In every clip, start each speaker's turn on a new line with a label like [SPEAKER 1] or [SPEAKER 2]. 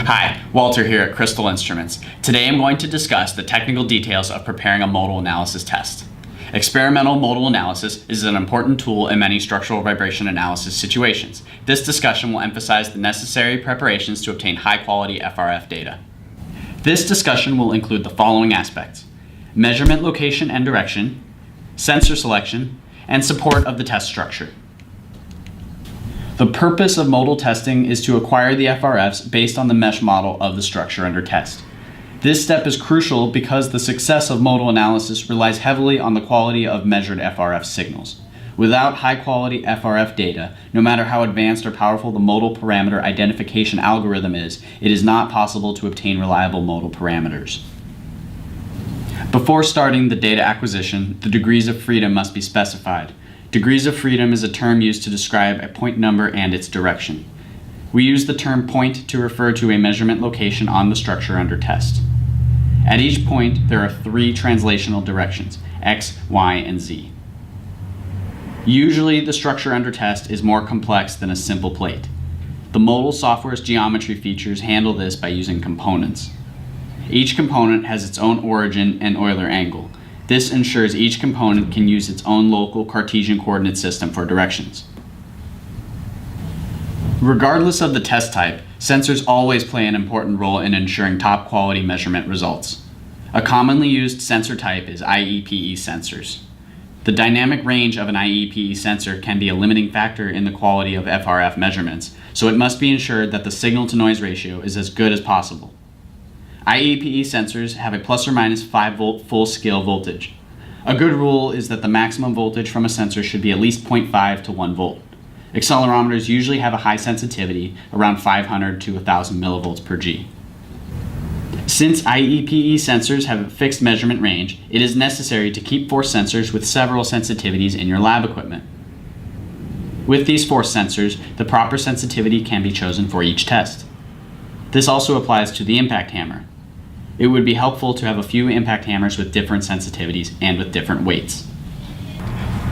[SPEAKER 1] Hi, Walter here at Crystal Instruments. Today I'm going to discuss the technical details of preparing a modal analysis test. Experimental modal analysis is an important tool in many structural vibration analysis situations. This discussion will emphasize the necessary preparations to obtain high-quality FRF data. This discussion will include the following aspects: measurement location and direction, sensor selection, and support of the test structure. The purpose of modal testing is to acquire the FRFs based on the mesh model of the structure under test. This step is crucial because the success of modal analysis relies heavily on the quality of measured FRF signals. Without high-quality FRF data, no matter how advanced or powerful the modal parameter identification algorithm is, it is not possible to obtain reliable modal parameters. Before starting the data acquisition, the degrees of freedom must be specified. Degrees of freedom is a term used to describe a point number and its direction. We use the term point to refer to a measurement location on the structure under test. At each point, there are three translational directions: X, Y, and Z. Usually, the structure under test is more complex than a simple plate. The modal software's geometry features handle this by using components. Each component has its own origin and Euler angle. This ensures each component can use its own local Cartesian coordinate system for directions. Regardless of the test type, sensors always play an important role in ensuring top quality measurement results. A commonly used sensor type is IEPE sensors. The dynamic range of an IEPE sensor can be a limiting factor in the quality of FRF measurements, so it must be ensured that the signal-to-noise ratio is as good as possible. IEPE sensors have a plus or minus 5 volt full-scale voltage. A good rule is that the maximum voltage from a sensor should be at least 0.5 to 1 volt. Accelerometers usually have a high sensitivity, around 500 to 1000 millivolts per G. Since IEPE sensors have a fixed measurement range, it is necessary to keep force sensors with several sensitivities in your lab equipment. With these force sensors, the proper sensitivity can be chosen for each test. This also applies to the impact hammer. It would be helpful to have a few impact hammers with different sensitivities and with different weights.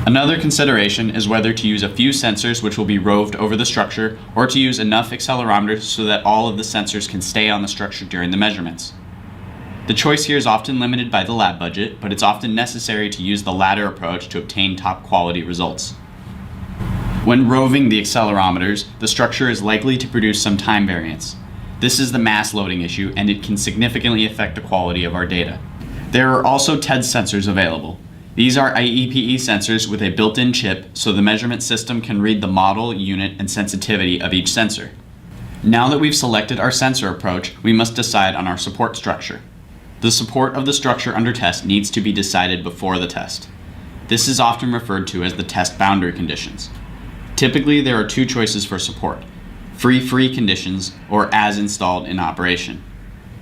[SPEAKER 1] Another consideration is whether to use a few sensors which will be roved over the structure, or to use enough accelerometers so that all of the sensors can stay on the structure during the measurements. The choice here is often limited by the lab budget, but it's often necessary to use the latter approach to obtain top quality results. When roving the accelerometers, the structure is likely to produce some time variance. This is the mass loading issue, and it can significantly affect the quality of our data. There are also TEDS sensors available. These are IEPE sensors with a built-in chip, so the measurement system can read the model, unit, and sensitivity of each sensor. Now that we've selected our sensor approach, we must decide on our support structure. The support of the structure under test needs to be decided before the test. This is often referred to as the test boundary conditions. Typically, there are two choices for support: free conditions, or as installed in operation.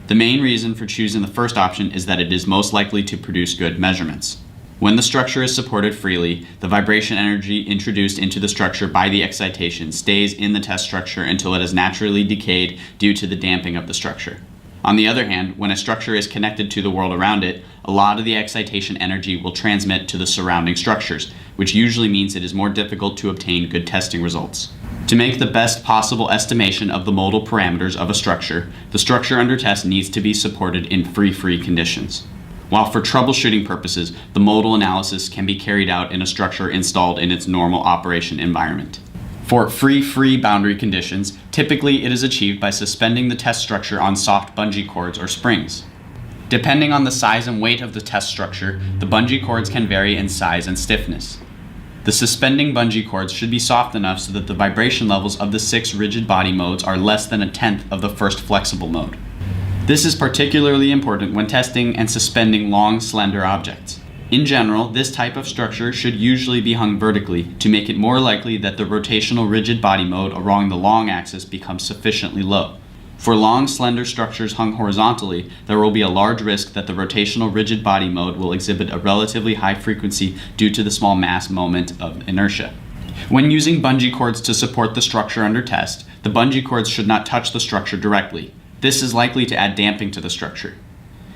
[SPEAKER 1] The main reason for choosing the first option is that it is most likely to produce good measurements. When the structure is supported freely, the vibration energy introduced into the structure by the excitation stays in the test structure until it has naturally decayed due to the damping of the structure. On the other hand, when a structure is connected to the world around it, a lot of the excitation energy will transmit to the surrounding structures, which usually means it is more difficult to obtain good testing results. To make the best possible estimation of the modal parameters of a structure, the structure under test needs to be supported in free conditions. While for troubleshooting purposes, the modal analysis can be carried out in a structure installed in its normal operation environment. For free boundary conditions, typically it is achieved by suspending the test structure on soft bungee cords or springs. Depending on the size and weight of the test structure, the bungee cords can vary in size and stiffness. The suspending bungee cords should be soft enough so that the vibration levels of the 6 rigid body modes are less than 1/10 of the first flexible mode. This is particularly important when testing and suspending long, slender objects. In general, this type of structure should usually be hung vertically to make it more likely that the rotational rigid body mode along the long axis becomes sufficiently low. For long, slender structures hung horizontally, there will be a large risk that the rotational rigid body mode will exhibit a relatively high frequency due to the small mass moment of inertia. When using bungee cords to support the structure under test, the bungee cords should not touch the structure directly. This is likely to add damping to the structure.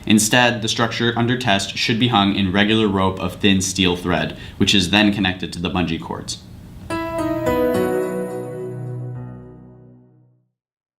[SPEAKER 1] Instead, the structure under test should be hung in regular rope of thin steel thread, which is then connected to the bungee cords.